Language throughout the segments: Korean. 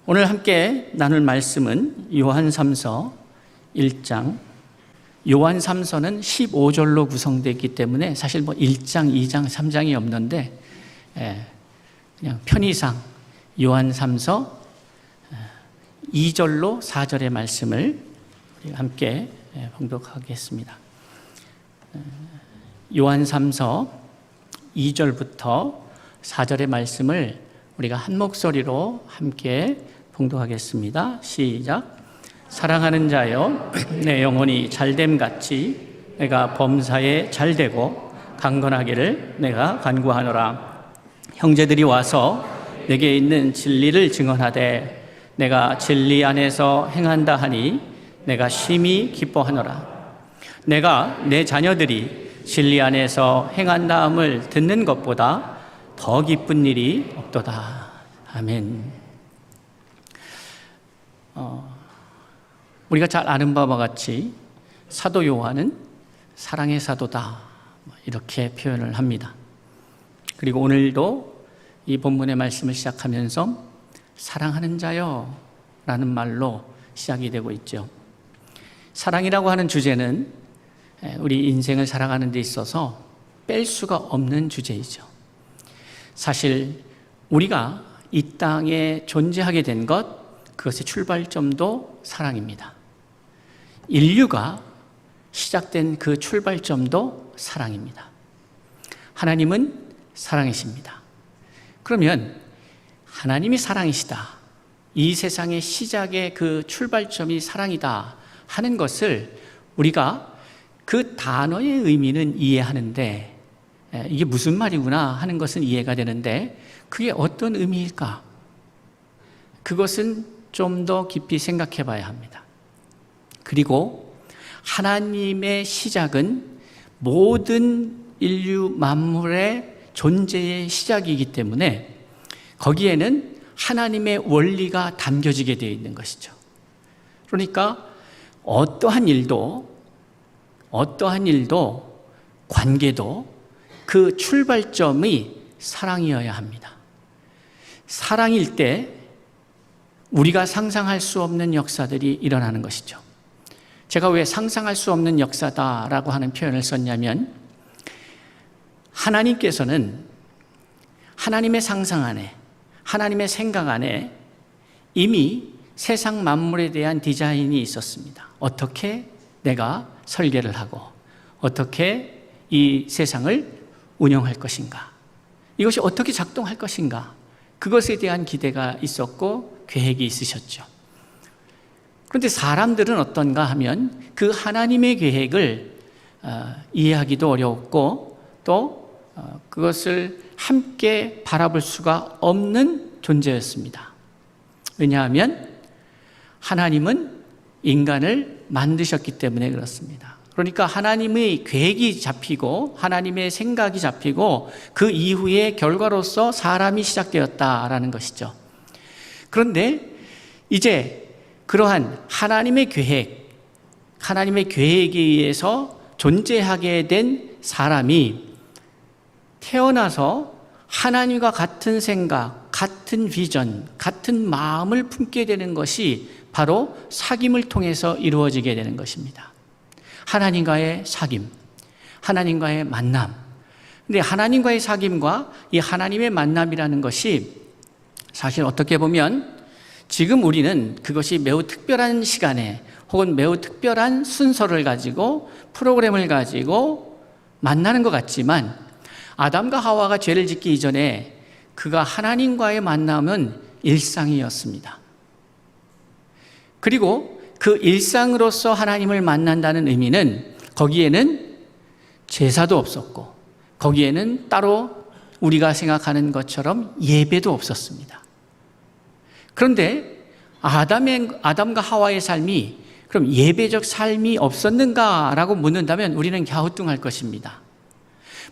오늘 함께 나눌 말씀은 요한 3서 1장. 요한 3서는 15절로 구성되어 있기 때문에 사실 1장, 2장, 3장이 없는데 그냥 편의상 요한 3서 2절로 4절의 말씀을 함께 봉독하겠습니다. 요한 3서 2절부터 4절의 말씀을 우리가 한 목소리로 함께 봉독하겠습니다. 시작. 사랑하는 자여, 내 영혼이 잘됨 같이 내가 범사에 잘되고 강건하기를 내가 간구하노라. 형제들이 와서 내게 있는 진리를 증언하되 내가 진리 안에서 행한다 하니 내가 심히 기뻐하노라. 내가 내 자녀들이 진리 안에서 행한다함을 듣는 것보다 더 기쁜 일이 없도다. 아멘. 우리가 잘 아는 바와 같이 사도 요한은 사랑의 사도다, 이렇게 표현을 합니다. 그리고 오늘도 이 본문의 말씀을 시작하면서 사랑하는 자여 라는 말로 시작이 되고 있죠. 사랑이라고 하는 주제는 우리 인생을 살아가는 데 있어서 뺄 수가 없는 주제이죠. 사실 우리가 이 땅에 존재하게 된 것, 그것의 출발점도 사랑입니다. 인류가 시작된 그 출발점도 사랑입니다. 하나님은 사랑이십니다. 그러면 하나님이 사랑이시다, 이 세상의 시작의 그 출발점이 사랑이다 하는 것을 우리가 그 단어의 의미는 이해하는데, 이게 무슨 말이구나 하는 것은 이해가 되는데, 그게 어떤 의미일까? 그것은 좀 더 깊이 생각해 봐야 합니다. 그리고 하나님의 시작은 모든 인류 만물의 존재의 시작이기 때문에 거기에는 하나님의 원리가 담겨지게 되어 있는 것이죠. 그러니까 어떠한 일도 관계도 그 출발점이 사랑이어야 합니다. 사랑일 때 우리가 상상할 수 없는 역사들이 일어나는 것이죠. 제가 왜 상상할 수 없는 역사다라고 하는 표현을 썼냐면, 하나님께서는 하나님의 상상 안에, 하나님의 생각 안에 이미 세상 만물에 대한 디자인이 있었습니다. 어떻게 내가 설계를 하고 어떻게 이 세상을 운영할 것인가, 이것이 어떻게 작동할 것인가, 그것에 대한 기대가 있었고 계획이 있으셨죠. 그런데 사람들은 어떤가 하면 그 하나님의 계획을 이해하기도 어려웠고 또 그것을 함께 바라볼 수가 없는 존재였습니다. 왜냐하면 하나님은 인간을 만드셨기 때문에 그렇습니다. 그러니까 하나님의 계획이 잡히고 하나님의 생각이 잡히고 그 이후의 결과로서 사람이 시작되었다라는 것이죠. 그런데 이제 그러한 하나님의 계획, 하나님의 계획에 의해서 존재하게 된 사람이 태어나서 하나님과 같은 생각, 같은 비전, 같은 마음을 품게 되는 것이 바로 사귐을 통해서 이루어지게 되는 것입니다. 하나님과의 사귐, 하나님과의 만남. 근데 하나님과의 사귐과 이 하나님의 만남이라는 것이 사실 어떻게 보면 지금 우리는 그것이 매우 특별한 시간에 혹은 매우 특별한 순서를 가지고 프로그램을 가지고 만나는 것 같지만, 아담과 하와가 죄를 짓기 이전에 그가 하나님과의 만남은 일상이었습니다. 그리고 그 일상으로서 하나님을 만난다는 의미는 거기에는 제사도 없었고 거기에는 따로 우리가 생각하는 것처럼 예배도 없었습니다. 그런데 아담과 하와의 삶이 그럼 예배적 삶이 없었는가라고 묻는다면 우리는 갸우뚱할 것입니다.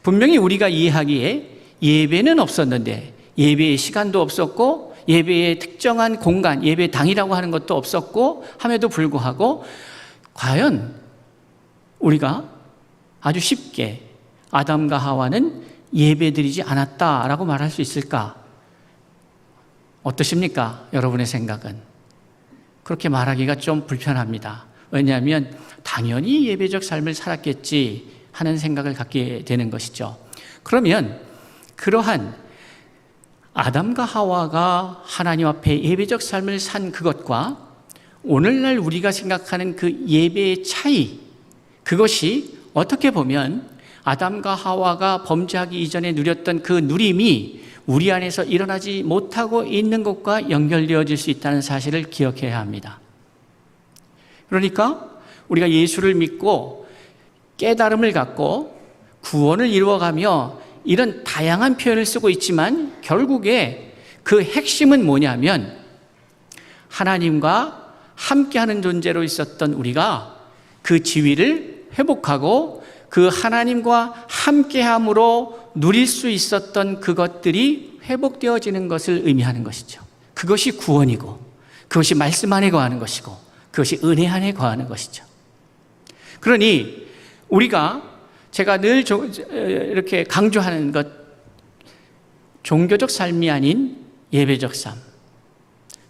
분명히 우리가 이해하기에 예배는 없었는데, 예배의 시간도 없었고 예배의 특정한 공간, 예배당이라고 하는 것도 없었고 함에도 불구하고 과연 우리가 아주 쉽게 아담과 하와는 예배드리지 않았다라고 말할 수 있을까? 어떠십니까? 여러분의 생각은? 그렇게 말하기가 좀 불편합니다. 왜냐하면 당연히 예배적 삶을 살았겠지 하는 생각을 갖게 되는 것이죠. 그러면 그러한 아담과 하와가 하나님 앞에 예배적 삶을 산 그것과 오늘날 우리가 생각하는 그 예배의 차이, 그것이 어떻게 보면 아담과 하와가 범죄하기 이전에 누렸던 그 누림이 우리 안에서 일어나지 못하고 있는 것과 연결되어질 수 있다는 사실을 기억해야 합니다. 그러니까 우리가 예수를 믿고 깨달음을 갖고 구원을 이루어가며 이런 다양한 표현을 쓰고 있지만 결국에 그 핵심은 뭐냐면 하나님과 함께하는 존재로 있었던 우리가 그 지위를 회복하고 그 하나님과 함께함으로 누릴 수 있었던 그것들이 회복되어지는 것을 의미하는 것이죠. 그것이 구원이고 그것이 말씀 안에 거하는 것이고 그것이 은혜 안에 거하는 것이죠. 그러니 우리가 제가 늘 이렇게 강조하는 것, 종교적 삶이 아닌 예배적 삶,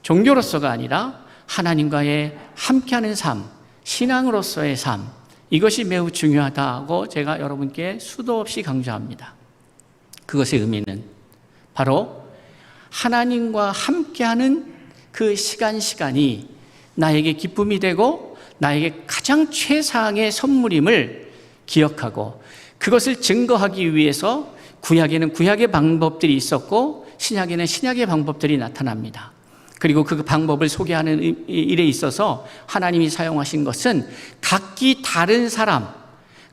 종교로서가 아니라 하나님과의 함께하는 삶, 신앙으로서의 삶, 이것이 매우 중요하다고 제가 여러분께 수도 없이 강조합니다. 그것의 의미는 바로 하나님과 함께하는 그 시간이 나에게 기쁨이 되고 나에게 가장 최상의 선물임을 기억하고 그것을 증거하기 위해서 구약에는 구약의 방법들이 있었고 신약에는 신약의 방법들이 나타납니다. 그리고 그 방법을 소개하는 일에 있어서 하나님이 사용하신 것은 각기 다른 사람,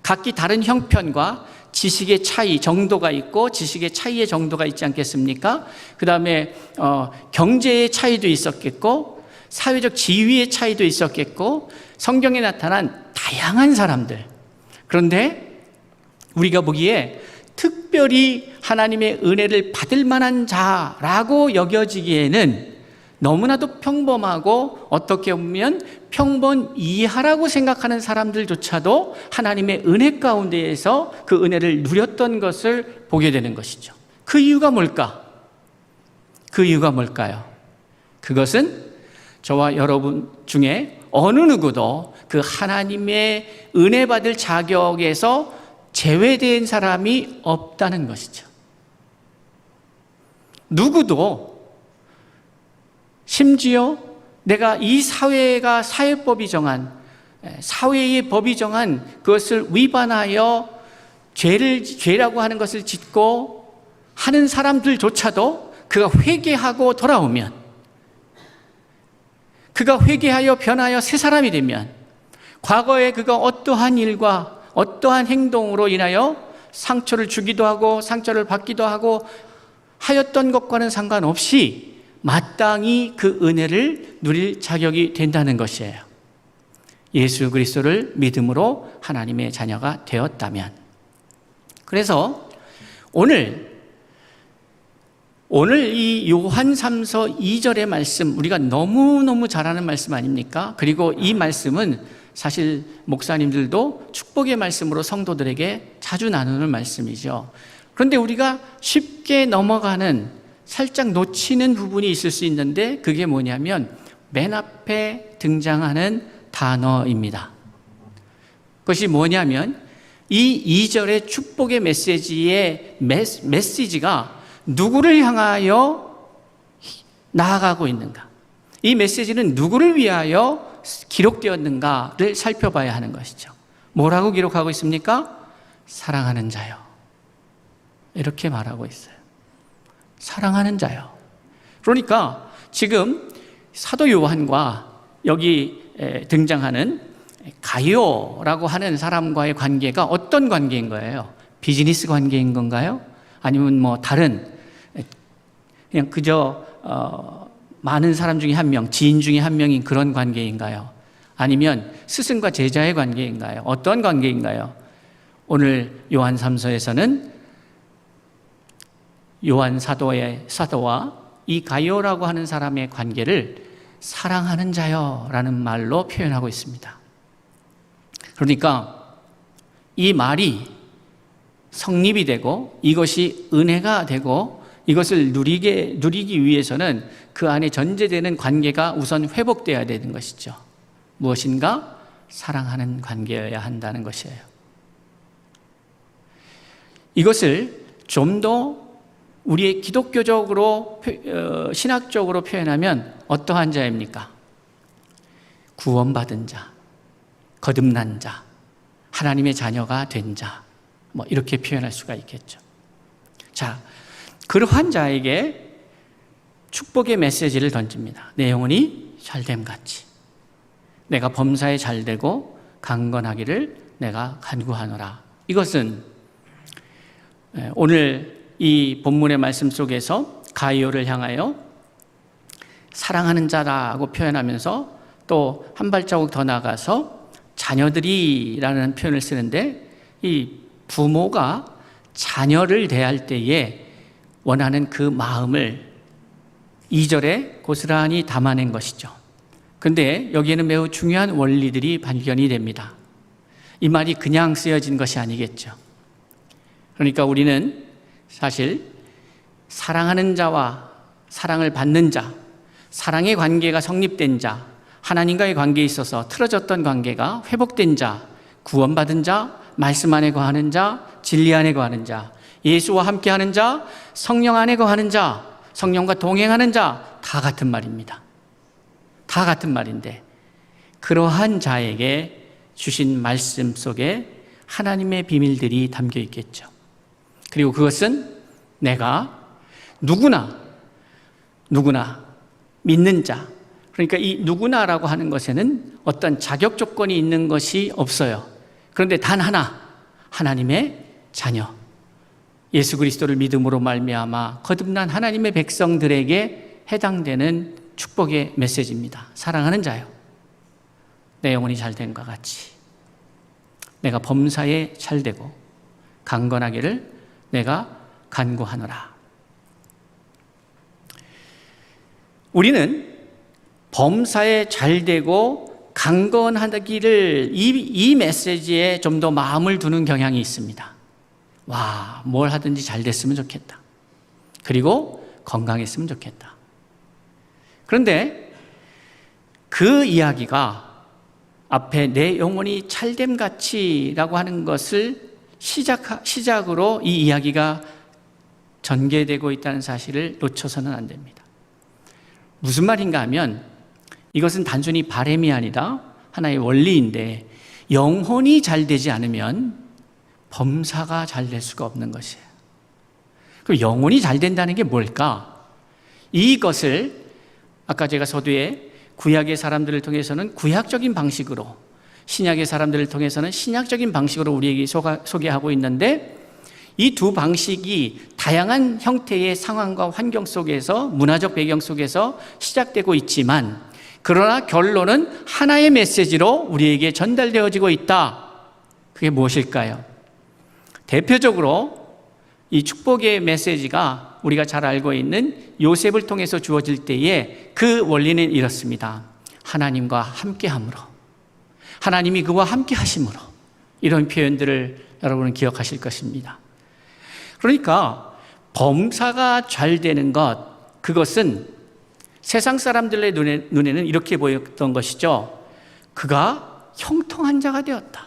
각기 다른 형편과 지식의 차이, 정도가 있고 지식의 차이의 정도가 있지 않겠습니까? 그 다음에 경제의 차이도 있었겠고 사회적 지위의 차이도 있었겠고 성경에 나타난 다양한 사람들, 그런데 우리가 보기에 특별히 하나님의 은혜를 받을 만한 자라고 여겨지기에는 너무나도 평범하고 어떻게 보면 평범 이하라고 생각하는 사람들조차도 하나님의 은혜 가운데에서 그 은혜를 누렸던 것을 보게 되는 것이죠. 그 이유가 뭘까? 그 이유가 뭘까요? 그것은 저와 여러분 중에 어느 누구도 그 하나님의 은혜 받을 자격에서 제외된 사람이 없다는 것이죠. 누구도 심지어 내가 이 사회가 사회법이 정한, 사회의 법이 정한 그것을 위반하여 죄라고 하는 것을 짓고 하는 사람들조차도 그가 회개하고 돌아오면, 그가 회개하여 변하여 새 사람이 되면 과거에 그가 어떠한 일과 어떠한 행동으로 인하여 상처를 주기도 하고 상처를 받기도 하고 하였던 것과는 상관없이 마땅히 그 은혜를 누릴 자격이 된다는 것이에요. 예수 그리스도를 믿음으로 하나님의 자녀가 되었다면. 그래서 오늘 이 요한 3서 2절의 말씀, 우리가 너무너무 잘 아는 말씀 아닙니까? 그리고 이 말씀은 사실 목사님들도 축복의 말씀으로 성도들에게 자주 나누는 말씀이죠. 그런데 우리가 쉽게 넘어가는, 살짝 놓치는 부분이 있을 수 있는데 그게 뭐냐면 맨 앞에 등장하는 단어입니다. 그것이 뭐냐면 이 2절의 축복의 메시지의 메시지가 누구를 향하여 나아가고 있는가, 이 메시지는 누구를 위하여 기록되었는가를 살펴봐야 하는 것이죠. 뭐라고 기록하고 있습니까? 사랑하는 자요, 이렇게 말하고 있어요. 사랑하는 자요. 그러니까 지금 사도 요한과 여기 등장하는 가이오라고 하는 사람과의 관계가 어떤 관계인 거예요? 비즈니스 관계인 건가요? 아니면 뭐 다른 그냥 그저 많은 사람 중에 한 명, 지인 중에 한 명인 그런 관계인가요? 아니면 스승과 제자의 관계인가요? 어떤 관계인가요? 오늘 요한 3서에서는 요한 사도와 이 가이오라고 하는 사람의 관계를 사랑하는 자여라는 말로 표현하고 있습니다. 그러니까 이 말이 성립이 되고 이것이 은혜가 되고 이것을 누리기 위해서는 그 안에 전제되는 관계가 우선 회복되어야 되는 것이죠. 무엇인가? 사랑하는 관계여야 한다는 것이에요. 이것을 좀 더 우리의 기독교적으로 신학적으로 표현하면 어떠한 자입니까? 구원받은 자, 거듭난 자, 하나님의 자녀가 된 자, 이렇게 표현할 수가 있겠죠. 자, 그러한 자에게 축복의 메시지를 던집니다. 내 영혼이 잘됨 같이 내가 범사에 잘되고 강건하기를 내가 간구하노라. 이것은 오늘 이 본문의 말씀 속에서 가이오를 향하여 사랑하는 자라고 표현하면서 또 한 발자국 더 나가서 자녀들이라는 표현을 쓰는데, 이 부모가 자녀를 대할 때에 원하는 그 마음을 2절에 고스란히 담아낸 것이죠. 그런데 여기에는 매우 중요한 원리들이 발견이 됩니다. 이 말이 그냥 쓰여진 것이 아니겠죠. 그러니까 우리는 사실 사랑하는 자와 사랑을 받는 자, 사랑의 관계가 성립된 자, 하나님과의 관계에 있어서 틀어졌던 관계가 회복된 자, 구원받은 자, 말씀 안에 거하는 자, 진리 안에 거하는 자, 예수와 함께하는 자, 성령 안에 거하는 자, 성령과 동행하는 자, 다 같은 말입니다. 다 같은 말인데, 그러한 자에게 주신 말씀 속에 하나님의 비밀들이 담겨 있겠죠. 그리고 그것은 내가 누구나 믿는 자, 그러니까 이 누구나라고 하는 것에는 어떤 자격 조건이 있는 것이 없어요. 그런데 단 하나, 하나님의 자녀, 예수 그리스도를 믿음으로 말미암아 거듭난 하나님의 백성들에게 해당되는 축복의 메시지입니다. 사랑하는 자요, 내 영혼이 잘됨과 같이 내가 범사에 잘되고 강건하기를 내가 간구하노라. 우리는 범사에 잘되고 강건하기를 이 메시지에 좀 더 마음을 두는 경향이 있습니다. 와, 뭘 하든지 잘 됐으면 좋겠다. 그리고 건강했으면 좋겠다. 그런데 그 이야기가 앞에 내 영혼이 찰됨같이라고 하는 것을 시작으로 이 이야기가 전개되고 있다는 사실을 놓쳐서는 안 됩니다. 무슨 말인가 하면 이것은 단순히 바람이 아니라 하나의 원리인데, 영혼이 잘 되지 않으면 범사가 잘 될 수가 없는 것이에요. 그럼 영혼이 잘 된다는 게 뭘까? 이것을 아까 제가 서두에 구약의 사람들을 통해서는 구약적인 방식으로, 신약의 사람들을 통해서는 신약적인 방식으로 우리에게 소개하고 있는데, 이 두 방식이 다양한 형태의 상황과 환경 속에서, 문화적 배경 속에서 시작되고 있지만, 그러나 결론은 하나의 메시지로 우리에게 전달되어지고 있다. 그게 무엇일까요? 대표적으로 이 축복의 메시지가 우리가 잘 알고 있는 요셉을 통해서 주어질 때에 그 원리는 이렇습니다. 하나님과 함께함으로, 하나님이 그와 함께 하심으로, 이런 표현들을 여러분은 기억하실 것입니다. 그러니까 범사가 잘 되는 것, 그것은 세상 사람들의 눈에는 이렇게 보였던 것이죠. 그가 형통한 자가 되었다.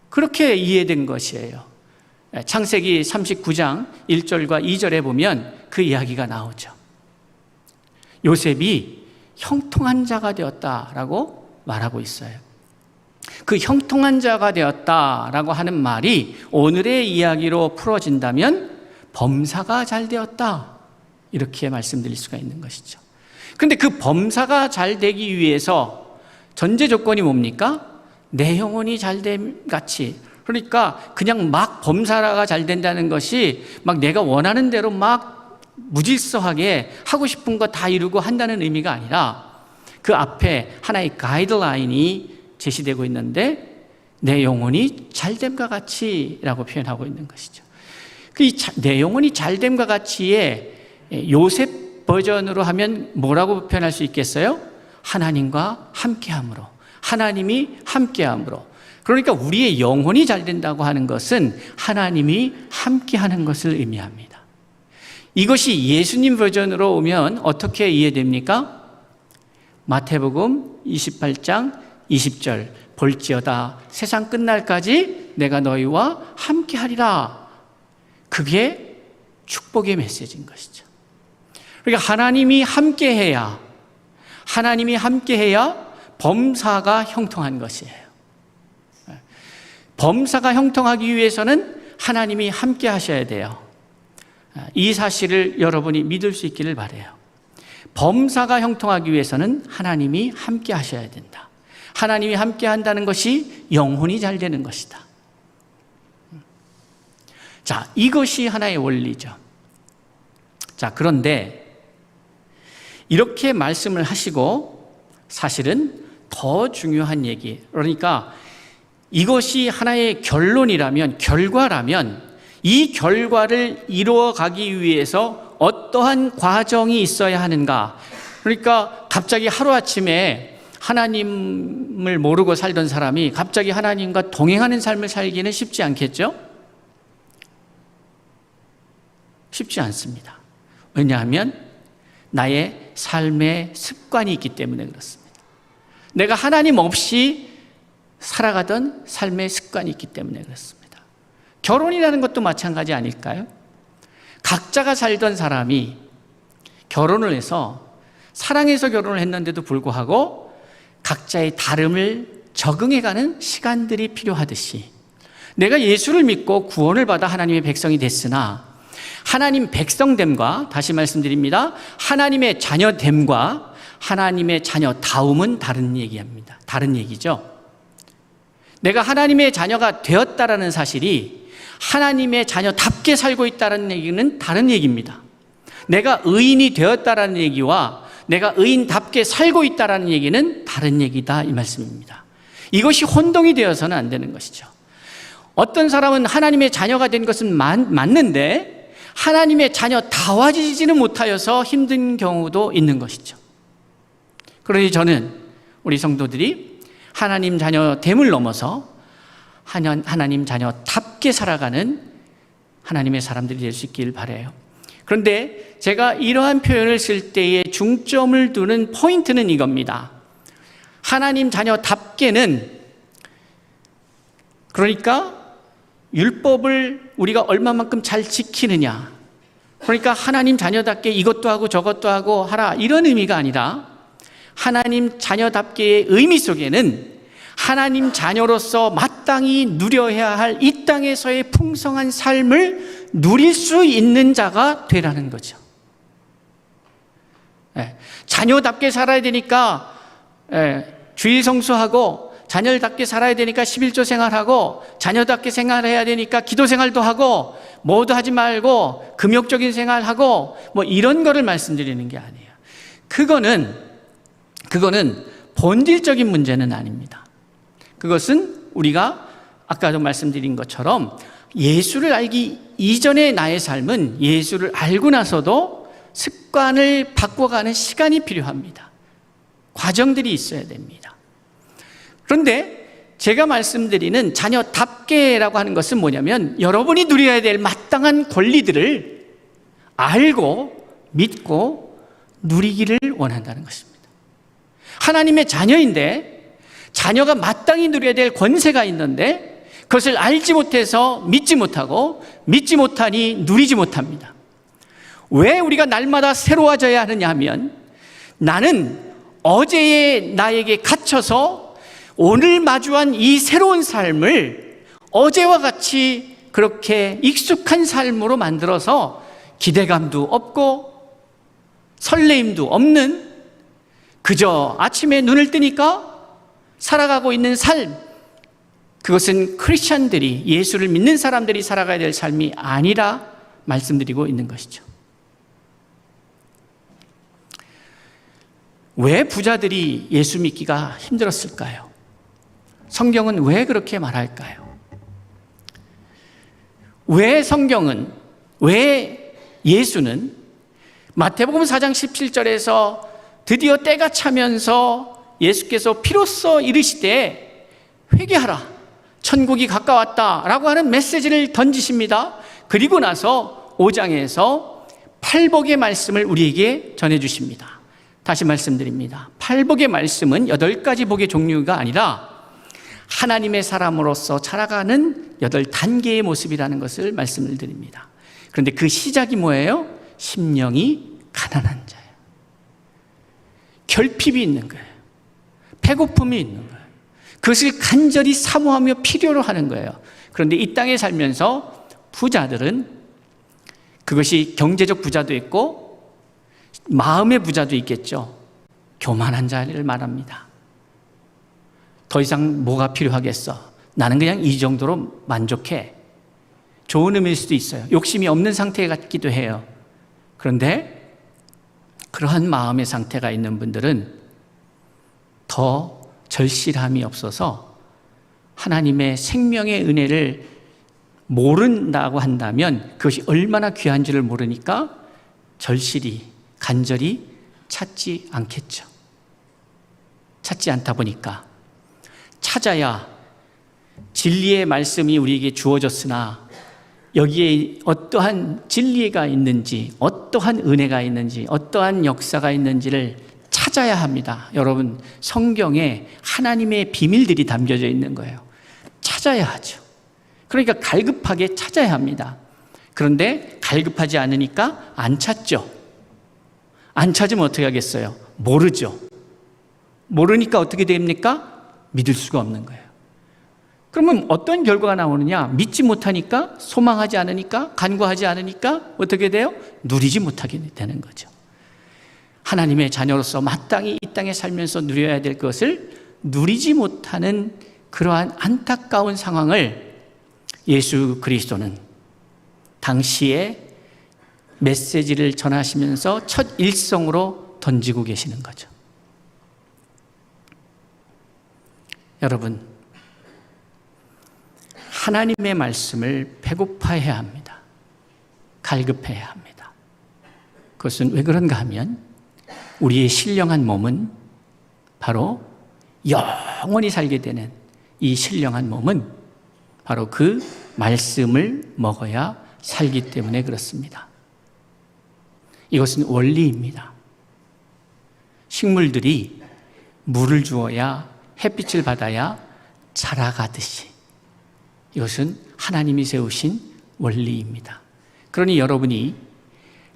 그렇게 이해된 것이에요. 창세기 39장 1절과 2절에 보면 그 이야기가 나오죠. 요셉이 형통한 자가 되었다라고 말하고 있어요. 그 형통한 자가 되었다라고 하는 말이 오늘의 이야기로 풀어진다면 범사가 잘 되었다, 이렇게 말씀드릴 수가 있는 것이죠. 그런데 그 범사가 잘 되기 위해서 전제 조건이 뭡니까? 내 영혼이 잘됨 같이. 그러니까 그냥 막 범사가 잘 된다는 것이 막 내가 원하는 대로 막 무질서하게 하고 싶은 거 다 이루고 한다는 의미가 아니라, 그 앞에 하나의 가이드라인이 제시되고 있는데, 내 영혼이 잘됨과 같이라고 표현하고 있는 것이죠. 내 영혼이 잘됨과 같이의 요셉 버전으로 하면 뭐라고 표현할 수 있겠어요? 하나님과 함께함으로, 하나님이 함께함으로. 그러니까 우리의 영혼이 잘 된다고 하는 것은 하나님이 함께하는 것을 의미합니다. 이것이 예수님 버전으로 오면 어떻게 이해됩니까? 마태복음 28장 20절 볼지어다 세상 끝날까지 내가 너희와 함께하리라. 그게 축복의 메시지인 것이죠. 그러니까 하나님이 함께해야 범사가 형통한 것이에요. 범사가 형통하기 위해서는 하나님이 함께 하셔야 돼요. 이 사실을 여러분이 믿을 수 있기를 바라요. 범사가 형통하기 위해서는 하나님이 함께 하셔야 된다. 하나님이 함께 한다는 것이 영혼이 잘 되는 것이다. 자, 이것이 하나의 원리죠. 자, 그런데 이렇게 말씀을 하시고 사실은 더 중요한 얘기, 그러니까 이것이 하나의 결론이라면, 결과라면 이 결과를 이루어가기 위해서 어떠한 과정이 있어야 하는가. 그러니까 갑자기 하루아침에 하나님을 모르고 살던 사람이 갑자기 하나님과 동행하는 삶을 살기는 쉽지 않겠죠? 쉽지 않습니다. 왜냐하면 나의 삶의 습관이 있기 때문에 그렇습니다. 내가 하나님 없이 살아가던 삶의 습관이 있기 때문에 그렇습니다. 결혼이라는 것도 마찬가지 아닐까요? 각자가 살던 사람이 결혼을 해서 사랑해서 결혼을 했는데도 불구하고 각자의 다름을 적응해가는 시간들이 필요하듯이 내가 예수를 믿고 구원을 받아 하나님의 백성이 됐으나 하나님 백성됨과, 다시 말씀드립니다, 하나님의 자녀됨과 하나님의 자녀다움은 다른 얘기입니다. 다른 얘기죠. 내가 하나님의 자녀가 되었다라는 사실이 하나님의 자녀답게 살고 있다는 얘기는 다른 얘기입니다. 내가 의인이 되었다라는 얘기와 내가 의인답게 살고 있다라는 얘기는 다른 얘기다, 이 말씀입니다. 이것이 혼동이 되어서는 안 되는 것이죠. 어떤 사람은 하나님의 자녀가 된 것은 맞는데 하나님의 자녀다워지지는 못하여서 힘든 경우도 있는 것이죠. 그러니 저는 우리 성도들이 하나님 자녀됨을 넘어서 하나님 자녀답게 살아가는 하나님의 사람들이 될 수 있길 바라요. 그런데 제가 이러한 표현을 쓸 때에 중점을 두는 포인트는 이겁니다. 하나님 자녀답게는, 그러니까 율법을 우리가 얼마만큼 잘 지키느냐, 그러니까 하나님 자녀답게 이것도 하고 저것도 하고 하라, 이런 의미가 아니라 하나님 자녀답게의 의미 속에는 하나님 자녀로서 마땅히 누려야 할 이 땅에서의 풍성한 삶을 누릴 수 있는 자가 되라는 거죠. 자녀답게 살아야 되니까 주일 성수하고, 자녀답게 살아야 되니까 11조 생활하고, 자녀답게 생활해야 되니까 기도 생활도 하고, 뭐도 하지 말고 금욕적인 생활하고, 뭐 이런 거를 말씀드리는 게 아니에요. 그거는 본질적인 문제는 아닙니다. 그것은 우리가 아까도 말씀드린 것처럼 예수를 알기 이전의 나의 삶은 예수를 알고 나서도 습관을 바꿔가는 시간이 필요합니다. 과정들이 있어야 됩니다. 그런데 제가 말씀드리는 자녀답게라고 하는 것은 뭐냐면 여러분이 누려야 될 마땅한 권리들을 알고 믿고 누리기를 원한다는 것입니다. 하나님의 자녀인데 자녀가 마땅히 누려야 될 권세가 있는데 그것을 알지 못해서 믿지 못하고, 믿지 못하니 누리지 못합니다. 왜 우리가 날마다 새로워져야 하느냐 하면, 나는 어제의 나에게 갇혀서 오늘 마주한 이 새로운 삶을 어제와 같이 그렇게 익숙한 삶으로 만들어서 기대감도 없고 설레임도 없는, 그저 아침에 눈을 뜨니까 살아가고 있는 삶, 그것은 크리스찬들이, 예수를 믿는 사람들이 살아가야 될 삶이 아니라 말씀드리고 있는 것이죠. 왜 부자들이 예수 믿기가 힘들었을까요? 성경은 왜 그렇게 말할까요? 왜 성경은, 왜 예수는 마태복음 4장 17절에서 드디어 때가 차면서 예수께서 피로써 이르시되 회개하라, 천국이 가까웠다 라고 하는 메시지를 던지십니다. 그리고 나서 5장에서 팔복의 말씀을 우리에게 전해주십니다. 다시 말씀드립니다. 팔복의 말씀은 8가지 복의 종류가 아니라 하나님의 사람으로서 자라가는 8단계의 모습이라는 것을 말씀을 드립니다. 그런데 그 시작이 뭐예요? 심령이 가난한 자예요. 결핍이 있는 거예요. 배고픔이 있는 거예요. 그것을 간절히 사모하며 필요로 하는 거예요. 그런데 이 땅에 살면서 부자들은 그것이 경제적 부자도 있고 마음의 부자도 있겠죠. 교만한 자를 말합니다. 더 이상 뭐가 필요하겠어? 나는 그냥 이 정도로 만족해. 좋은 의미일 수도 있어요. 욕심이 없는 상태 같기도 해요. 그런데 그러한 마음의 상태가 있는 분들은 더 절실함이 없어서 하나님의 생명의 은혜를 모른다고 한다면 그것이 얼마나 귀한지를 모르니까 절실히 간절히 찾지 않겠죠. 찾지 않다 보니까 찾아야 진리의 말씀이 우리에게 주어졌으나 여기에 어떠한 진리가 있는지, 어떠한 은혜가 있는지, 어떠한 역사가 있는지를 찾아야 합니다. 여러분, 성경에 하나님의 비밀들이 담겨져 있는 거예요. 찾아야 하죠. 그러니까 갈급하게 찾아야 합니다. 그런데 갈급하지 않으니까 안 찾죠. 안 찾으면 어떻게 하겠어요? 모르죠. 모르니까 어떻게 됩니까? 믿을 수가 없는 거예요. 그러면 어떤 결과가 나오느냐? 믿지 못하니까, 소망하지 않으니까, 간구하지 않으니까 어떻게 돼요? 누리지 못하게 되는 거죠. 하나님의 자녀로서 마땅히 이 땅에 살면서 누려야 될 것을 누리지 못하는 그러한 안타까운 상황을 예수 그리스도는 당시에 메시지를 전하시면서 첫 일성으로 던지고 계시는 거죠. 여러분, 하나님의 말씀을 배고파해야 합니다. 갈급해야 합니다. 그것은 왜 그런가 하면 우리의 신령한 몸은 바로 영원히 살게 되는 이 신령한 몸은 바로 그 말씀을 먹어야 살기 때문에 그렇습니다. 이것은 원리입니다. 식물들이 물을 주어야 햇빛을 받아야 자라가듯이 이것은 하나님이 세우신 원리입니다. 그러니 여러분이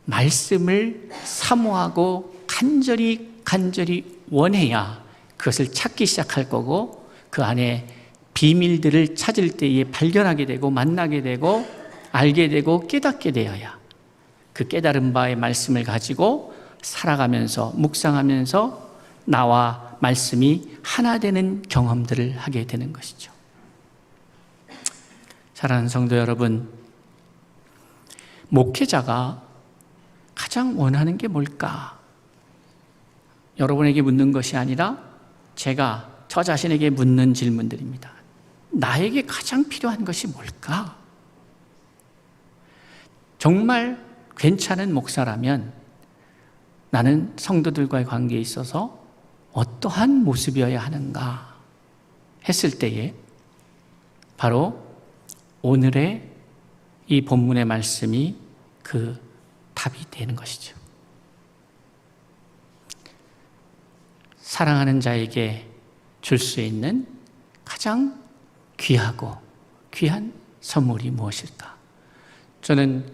말씀을 사모하고 간절히 원해야 그것을 찾기 시작할 거고 그 안에 비밀들을 찾을 때에 발견하게 되고 만나게 되고 알게 되고 깨닫게 되어야 그 깨달은 바의 말씀을 가지고 살아가면서 묵상하면서 나와 말씀이 하나 되는 경험들을 하게 되는 것이죠. 사랑하는 성도 여러분, 목회자가 가장 원하는 게 뭘까? 여러분에게 묻는 것이 아니라 제가 저 자신에게 묻는 질문들입니다. 나에게 가장 필요한 것이 뭘까? 정말 괜찮은 목사라면 나는 성도들과의 관계에 있어서 어떠한 모습이어야 하는가 했을 때에 바로 오늘의 이 본문의 말씀이 그 답이 되는 것이죠. 사랑하는 자에게 줄 수 있는 가장 귀하고 귀한 선물이 무엇일까? 저는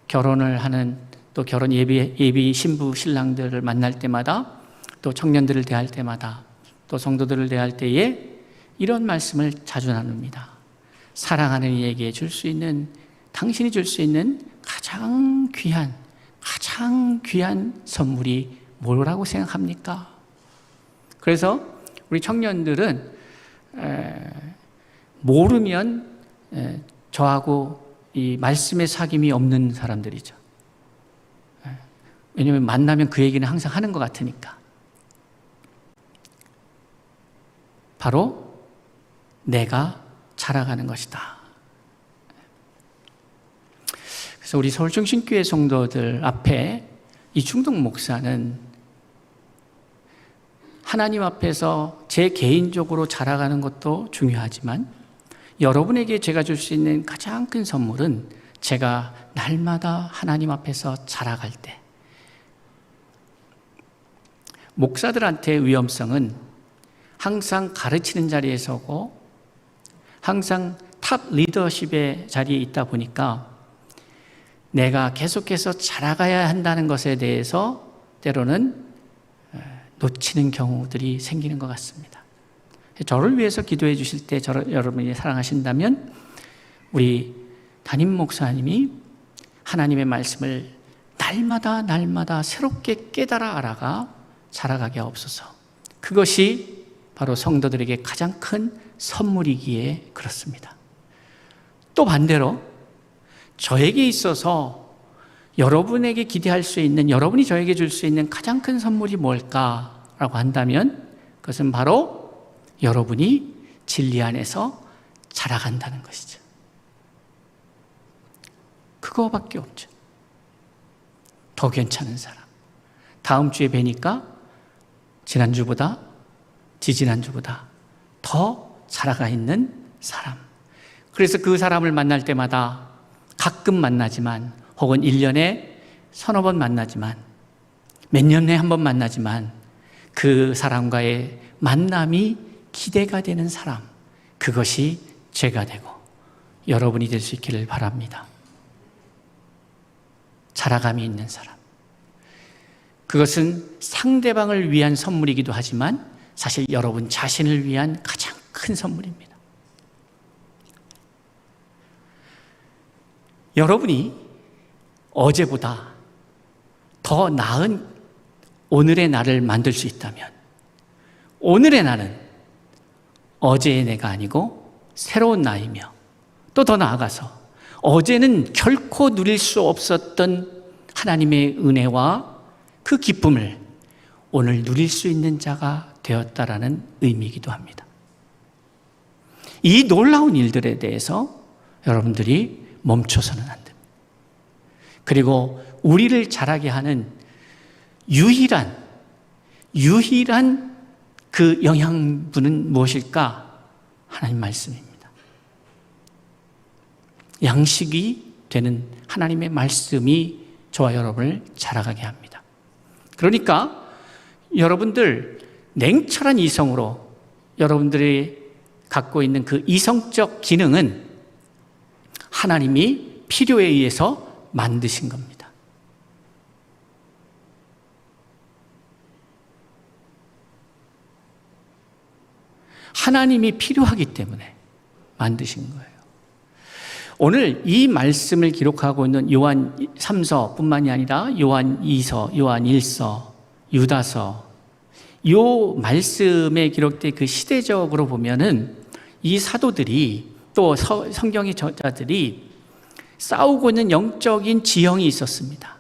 결혼을 하는 또 결혼 예비 신부 신랑들을 만날 때마다 또 청년들을 대할 때마다 또 성도들을 대할 때에 이런 말씀을 자주 나눕니다. 사랑하는 이에게 줄 수 있는 당신이 줄 수 있는 가장 귀한 선물이 뭐라고 생각합니까? 그래서 우리 청년들은 모르면 저하고 이 말씀의 사귐이 없는 사람들이죠. 왜냐하면 만나면 그 얘기는 항상 하는 것 같으니까. 바로 내가 자라가는 것이다. 그래서 우리 서울중심교회 성도들 앞에 이충동 목사는 하나님 앞에서 제 개인적으로 자라가는 것도 중요하지만 여러분에게 제가 줄 수 있는 가장 큰 선물은 제가 날마다 하나님 앞에서 자라갈 때, 목사들한테 위험성은 항상 가르치는 자리에 서고 항상 탑 리더십의 자리에 있다 보니까 내가 계속해서 자라가야 한다는 것에 대해서 때로는 놓치는 경우들이 생기는 것 같습니다. 저를 위해서 기도해 주실 때 여러분이 사랑하신다면 우리 담임 목사님이 하나님의 말씀을 날마다 새롭게 깨달아 알아가 자라가게 하옵소서. 그것이 바로 성도들에게 가장 큰 선물이기에 그렇습니다. 또 반대로 저에게 있어서 여러분에게 기대할 수 있는, 여러분이 저에게 줄 수 있는 가장 큰 선물이 뭘까라고 한다면 그것은 바로 여러분이 진리 안에서 자라간다는 것이죠. 그거밖에 없죠. 더 괜찮은 사람. 다음 주에 뵈니까 지난주보다 지지난주보다 더 자라가 있는 사람. 그래서 그 사람을 만날 때마다 가끔 만나지만 혹은 1년에 서너 번 만나지만 몇 년에 한 번 만나지만 그 사람과의 만남이 기대가 되는 사람, 그것이 제가 되고 여러분이 될 수 있기를 바랍니다. 자라감이 있는 사람. 그것은 상대방을 위한 선물이기도 하지만 사실 여러분 자신을 위한 가장 큰 선물입니다. 여러분이 어제보다 더 나은 오늘의 나를 만들 수 있다면 오늘의 나는 어제의 내가 아니고 새로운 나이며 또 더 나아가서 어제는 결코 누릴 수 없었던 하나님의 은혜와 그 기쁨을 오늘 누릴 수 있는 자가 되었다라는 의미이기도 합니다. 이 놀라운 일들에 대해서 여러분들이 멈춰서는 안 됩니다. 그리고 우리를 자라게 하는 유일한 그 영양분은 무엇일까? 하나님 말씀입니다. 양식이 되는 하나님의 말씀이 저와 여러분을 자라가게 합니다. 그러니까 여러분들 냉철한 이성으로 여러분들이 갖고 있는 그 이성적 기능은 하나님이 필요에 의해서 만드신 겁니다. 하나님이 필요하기 때문에 만드신 거예요. 오늘 이 말씀을 기록하고 있는 요한 3서 뿐만이 아니라 요한 2서, 요한 1서, 유다서, 요 말씀에 기록된 그 시대적으로 보면은 이 사도들이 또 성경의 저자들이 싸우고 있는 영적인 지형이 있었습니다.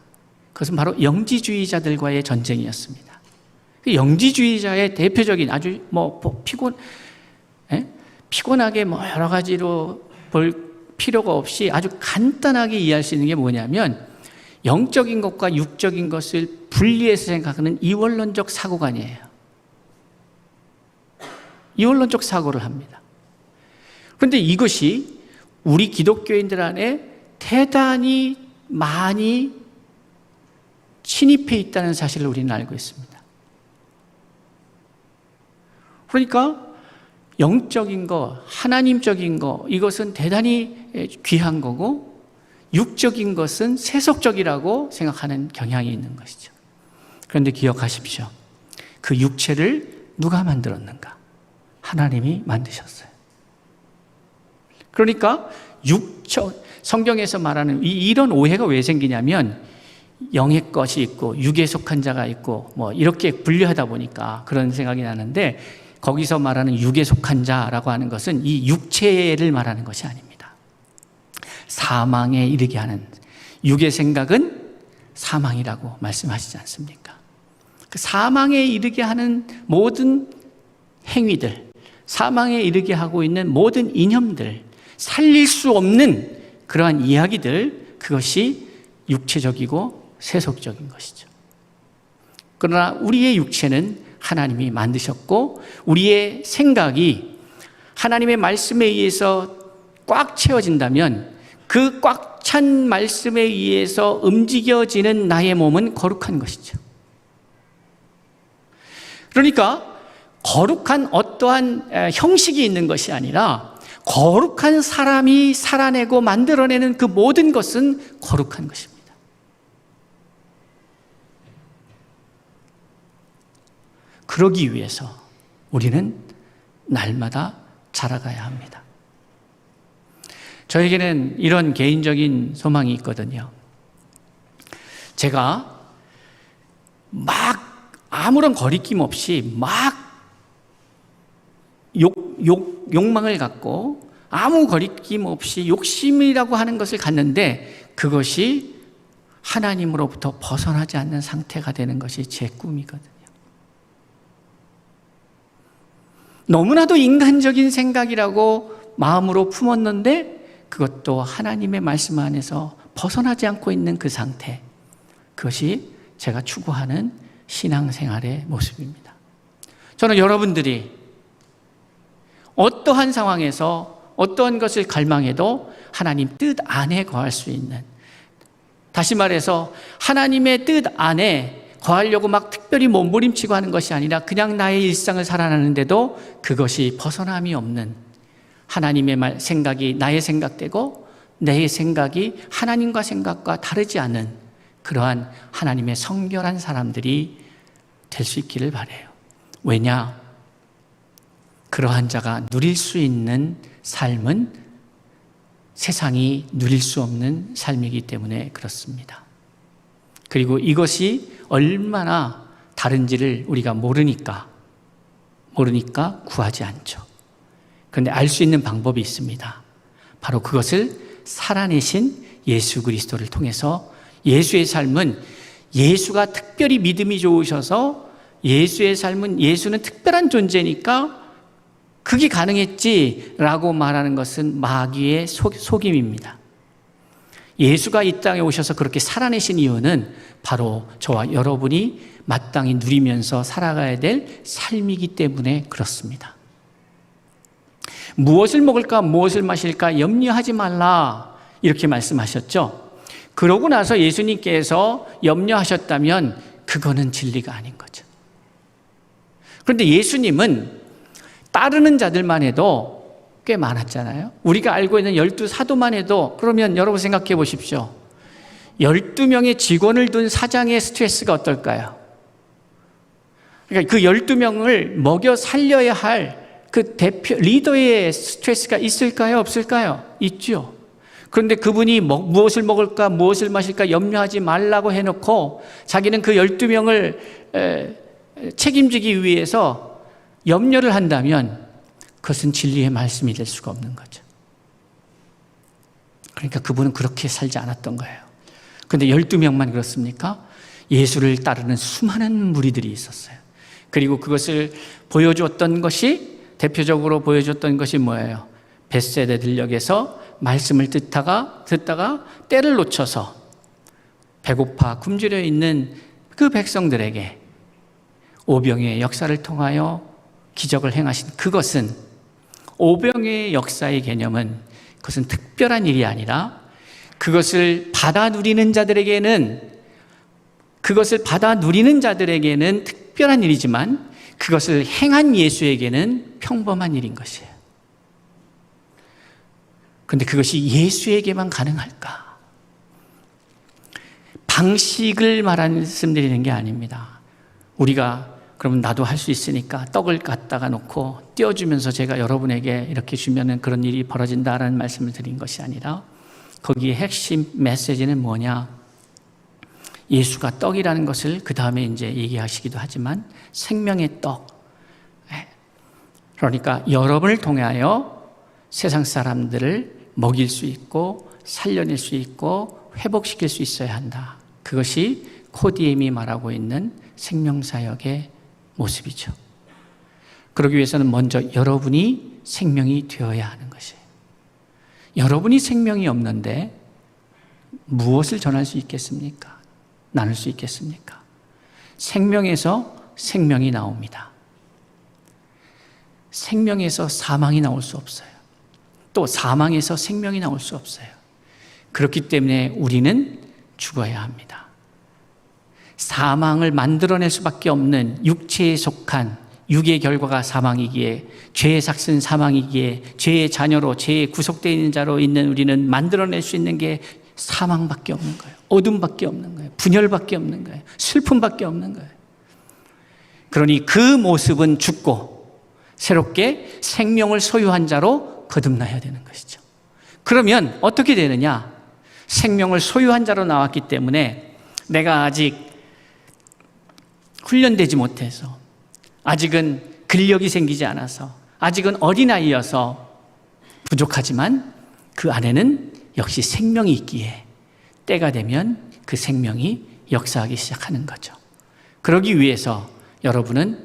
그것은 바로 영지주의자들과의 전쟁이었습니다. 그 영지주의자의 대표적인 아주 피곤하게 여러 가지로 볼 필요가 없이 아주 간단하게 이해할 수 있는 게 뭐냐면 영적인 것과 육적인 것을 분리해서 생각하는 이원론적 사고관이에요. 이원론적 사고를 합니다. 그런데 이것이 우리 기독교인들 안에 대단히 많이 침입해 있다는 사실을 우리는 알고 있습니다. 그러니까 영적인 거, 하나님적인 거, 이것은 대단히 귀한 거고 육적인 것은 세속적이라고 생각하는 경향이 있는 것이죠. 그런데 기억하십시오. 그 육체를 누가 만들었는가? 하나님이 만드셨어요. 그러니까 성경에서 말하는 이런 오해가 왜 생기냐면 영의 것이 있고 육에 속한 자가 있고 이렇게 분류하다 보니까 그런 생각이 나는데 거기서 말하는 육에 속한 자라고 하는 것은 이 육체를 말하는 것이 아닙니다. 사망에 이르게 하는 육의 생각은 사망이라고 말씀하시지 않습니까? 그 사망에 이르게 하는 모든 행위들, 사망에 이르게 하고 있는 모든 이념들, 살릴 수 없는 그러한 이야기들, 그것이 육체적이고 세속적인 것이죠. 그러나 우리의 육체는 하나님이 만드셨고 우리의 생각이 하나님의 말씀에 의해서 꽉 채워진다면 그 꽉 찬 말씀에 의해서 움직여지는 나의 몸은 거룩한 것이죠. 그러니까 거룩한 어떠한 형식이 있는 것이 아니라 거룩한 사람이 살아내고 만들어내는 그 모든 것은 거룩한 것입니다. 그러기 위해서 우리는 날마다 자라가야 합니다. 저에게는 이런 개인적인 소망이 있거든요. 제가 막 아무런 거리낌 없이 막 욕망을 갖고 아무 거리낌 없이 욕심이라고 하는 것을 갖는데 그것이 하나님으로부터 벗어나지 않는 상태가 되는 것이 제 꿈이거든요. 너무나도 인간적인 생각이라고 마음으로 품었는데 그것도 하나님의 말씀 안에서 벗어나지 않고 있는 그 상태, 그것이 제가 추구하는 신앙생활의 모습입니다. 저는 여러분들이 어떠한 상황에서 어떠한 것을 갈망해도 하나님 뜻 안에 거할 수 있는, 다시 말해서 하나님의 뜻 안에 거하려고 막 특별히 몸부림치고 하는 것이 아니라 그냥 나의 일상을 살아가는데도 그것이 벗어남이 없는, 하나님의 생각이 나의 생각되고 내 생각이 하나님과 생각과 다르지 않은 그러한 하나님의 성결한 사람들이 될 수 있기를 바라요. 왜냐? 그러한 자가 누릴 수 있는 삶은 세상이 누릴 수 없는 삶이기 때문에 그렇습니다. 그리고 이것이 얼마나 다른지를 우리가 모르니까 구하지 않죠. 그런데 알 수 있는 방법이 있습니다. 바로 그것을 살아내신 예수 그리스도를 통해서, 예수의 삶은 예수가 특별히 믿음이 좋으셔서 예수의 삶은, 예수는 특별한 존재니까 그게 가능했지라고 말하는 것은 마귀의 속임입니다. 예수가 이 땅에 오셔서 그렇게 살아내신 이유는 바로 저와 여러분이 마땅히 누리면서 살아가야 될 삶이기 때문에 그렇습니다. 무엇을 먹을까 무엇을 마실까 염려하지 말라 이렇게 말씀하셨죠. 그러고 나서 예수님께서 염려하셨다면 그거는 진리가 아닌 거죠. 그런데 예수님은 따르는 자들만 해도 꽤 많았잖아요. 우리가 알고 있는 12사도만 해도, 그러면 여러분 생각해 보십시오. 12명의 직원을 둔 사장의 스트레스가 어떨까요? 그러니까 그 12명을 먹여 살려야 할 그 대표, 리더의 스트레스가 있을까요? 없을까요? 있죠. 그런데 그분이 무엇을 먹을까, 무엇을 마실까 염려하지 말라고 해놓고 자기는 그 12명을 책임지기 위해서 염려를 한다면 그것은 진리의 말씀이 될 수가 없는 거죠. 그러니까 그분은 그렇게 살지 않았던 거예요. 그런데 12명만 그렇습니까? 예수를 따르는 수많은 무리들이 있었어요. 그리고 그것을 보여줬던 것이, 대표적으로 보여줬던 것이 뭐예요? 벳세다 들녘에서 말씀을 듣다가 때를 놓쳐서 배고파 굶주려 있는 그 백성들에게 오병이의 역사를 통하여 기적을 행하신 그것은, 오병이의 역사의 개념은 그것은 특별한 일이 아니라 그것을 받아 누리는 자들에게는 특별한 일이지만 그것을 행한 예수에게는 평범한 일인 것이에요. 그런데 그것이 예수에게만 가능할까? 방식을 말씀드리는 게 아닙니다. 우리가 그러면 나도 할 수 있으니까 떡을 갖다가 놓고 띄워주면서 제가 여러분에게 이렇게 주면은 그런 일이 벌어진다라는 말씀을 드린 것이 아니라, 거기에 핵심 메시지는 뭐냐? 예수가 떡이라는 것을 그 다음에 이제 얘기하시기도 하지만 생명의 떡. 그러니까 여러분을 통하여 세상 사람들을 먹일 수 있고 살려낼 수 있고 회복시킬 수 있어야 한다. 그것이 코디엠이 말하고 있는 생명사역의 모습이죠. 그러기 위해서는 먼저 여러분이 생명이 되어야 하는 것이에요. 여러분이 생명이 없는데 무엇을 전할 수 있겠습니까? 나눌 수 있겠습니까? 생명에서 생명이 나옵니다. 생명에서 사망이 나올 수 없어요. 또 사망에서 생명이 나올 수 없어요. 그렇기 때문에 우리는 죽어야 합니다. 사망을 만들어낼 수밖에 없는 육체에 속한 육의 결과가 사망이기에, 죄의 삭은 사망이기에, 죄의 자녀로, 죄에 구속되어 있는 자로 있는 우리는 만들어낼 수 있는 게 사망밖에 없는 거예요. 어둠밖에 없는 거예요. 분열밖에 없는 거예요. 슬픔밖에 없는 거예요. 그러니 그 모습은 죽고 새롭게 생명을 소유한 자로 거듭나야 되는 것이죠. 그러면 어떻게 되느냐? 생명을 소유한 자로 나왔기 때문에 내가 아직 훈련되지 못해서, 아직은 근력이 생기지 않아서, 아직은 어린아이여서 부족하지만 그 안에는 역시 생명이 있기에 때가 되면 그 생명이 역사하기 시작하는 거죠. 그러기 위해서 여러분은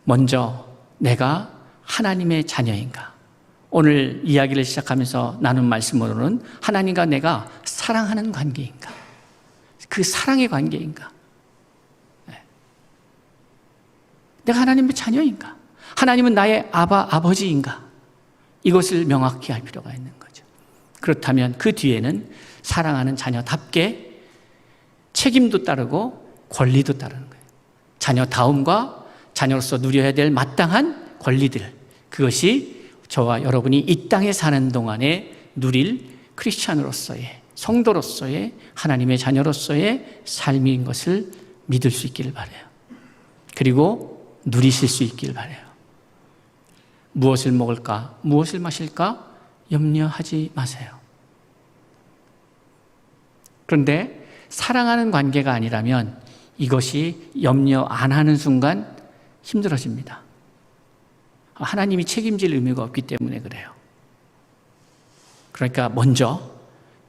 먼저 내가 하나님의 자녀인가? 오늘 이야기를 시작하면서 나눈 말씀으로는 하나님과 내가 사랑하는 관계인가? 그 사랑의 관계인가? 내가 하나님의 자녀인가? 하나님은 나의 아버지인가? 이것을 명확히 할 필요가 있는 거죠. 그렇다면 그 뒤에는 사랑하는 자녀답게 책임도 따르고 권리도 따르는 거예요. 자녀다움과 자녀로서 누려야 될 마땅한 권리들, 그것이 저와 여러분이 이 땅에 사는 동안에 누릴 크리스찬으로서의, 성도로서의, 하나님의 자녀로서의 삶인 것을 믿을 수 있기를 바라요. 그리고 누리실 수 있기를 바라요. 무엇을 먹을까, 무엇을 마실까 염려하지 마세요. 그런데 사랑하는 관계가 아니라면 이것이 염려 안 하는 순간 힘들어집니다. 하나님이 책임질 의미가 없기 때문에 그래요. 그러니까 먼저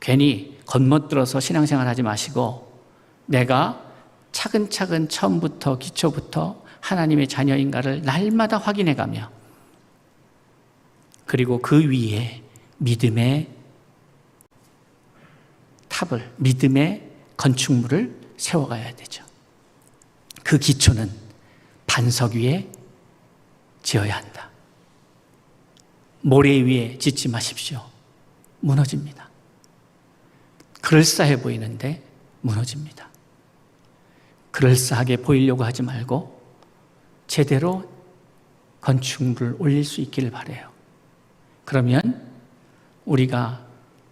괜히 겉멋들어서 신앙생활 하지 마시고 내가 차근차근 처음부터 기초부터 하나님의 자녀인가를 날마다 확인해가며, 그리고 그 위에 믿음의 탑을, 믿음의 건축물을 세워가야 되죠. 그 기초는 반석 위에 지어야 한다. 모래 위에 짓지 마십시오. 무너집니다. 그럴싸해 보이는데 무너집니다. 그럴싸하게 보이려고 하지 말고 제대로 건축물을 올릴 수 있기를 바라요. 그러면 우리가,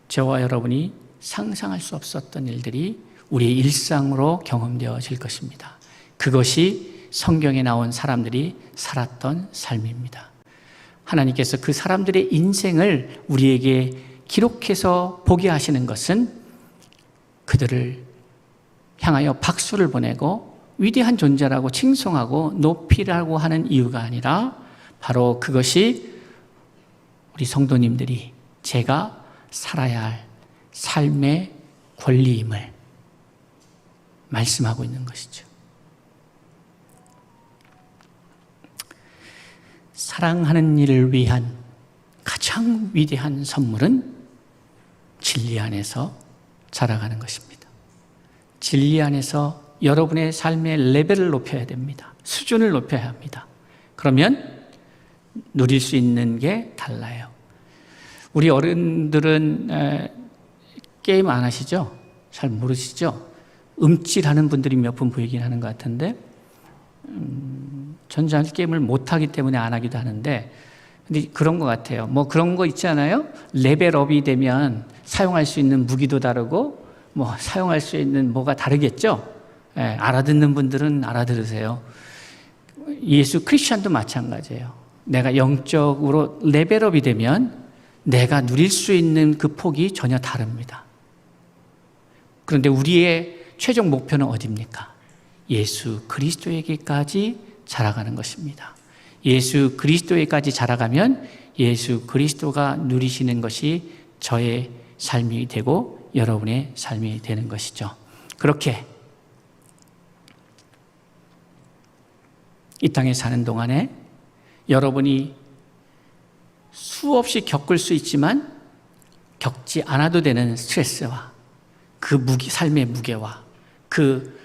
저와 여러분이 상상할 수 없었던 일들이 우리의 일상으로 경험되어질 것입니다. 그것이 성경에 나온 사람들이 살았던 삶입니다. 하나님께서 그 사람들의 인생을 우리에게 기록해서 보게 하시는 것은 그들을 향하여 박수를 보내고 위대한 존재라고 칭송하고 높이라고 하는 이유가 아니라 바로 그것이 우리 성도님들이 제가 살아야 할 삶의 권리임을 말씀하고 있는 것이죠. 사랑하는 일을 위한 가장 위대한 선물은 진리 안에서 자라가는 것입니다. 진리 안에서 여러분의 삶의 레벨을 높여야 됩니다. 수준을 높여야 합니다. 그러면 누릴 수 있는 게 달라요. 우리 어른들은 게임 안 하시죠? 잘 모르시죠? 음질하는 분들이 몇 분 보이긴 하는 것 같은데 전자게임을 못하기 때문에 안 하기도 하는데, 근데 그런 것 같아요. 뭐 그런 거 있잖아요. 레벨업이 되면 사용할 수 있는 무기도 다르고 뭐 사용할 수 있는 뭐가 다르겠죠. 알아듣는 분들은 알아들으세요. 예수 크리스찬도 마찬가지예요. 내가 영적으로 레벨업이 되면 내가 누릴 수 있는 그 폭이 전혀 다릅니다. 그런데 우리의 최종 목표는 어디입니까? 예수 그리스도에게까지 자라가는 것입니다. 예수 그리스도에까지 자라가면 예수 그리스도가 누리시는 것이 저의 삶이 되고 여러분의 삶이 되는 것이죠. 그렇게 이 땅에 사는 동안에 여러분이 수없이 겪을 수 있지만 겪지 않아도 되는 스트레스와 그 삶의 무게와 그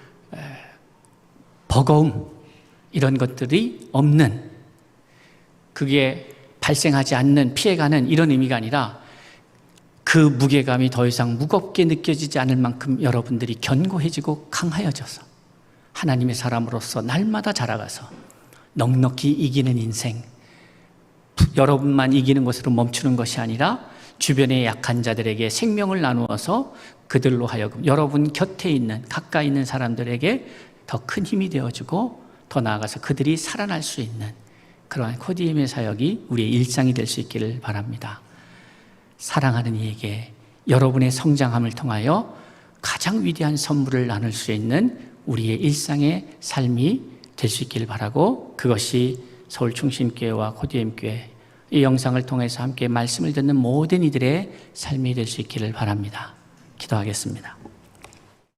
버거움, 이런 것들이 없는, 그게 발생하지 않는, 피해가는 이런 의미가 아니라 그 무게감이 더 이상 무겁게 느껴지지 않을 만큼 여러분들이 견고해지고 강하여져서 하나님의 사람으로서 날마다 자라가서 넉넉히 이기는 인생, 여러분만 이기는 것으로 멈추는 것이 아니라 주변의 약한 자들에게 생명을 나누어서 그들로 하여금 여러분 곁에 있는 가까이 있는 사람들에게 더 큰 힘이 되어주고 더 나아가서 그들이 살아날 수 있는 그러한 코디엠의 사역이 우리의 일상이 될 수 있기를 바랍니다. 사랑하는 이에게 여러분의 성장함을 통하여 가장 위대한 선물을 나눌 수 있는 우리의 일상의 삶이 될 수 있기를 바라고, 그것이 서울충신교회와 코디엠교회 이 영상을 통해서 함께 말씀을 듣는 모든 이들의 삶이 될 수 있기를 바랍니다. 기도하겠습니다.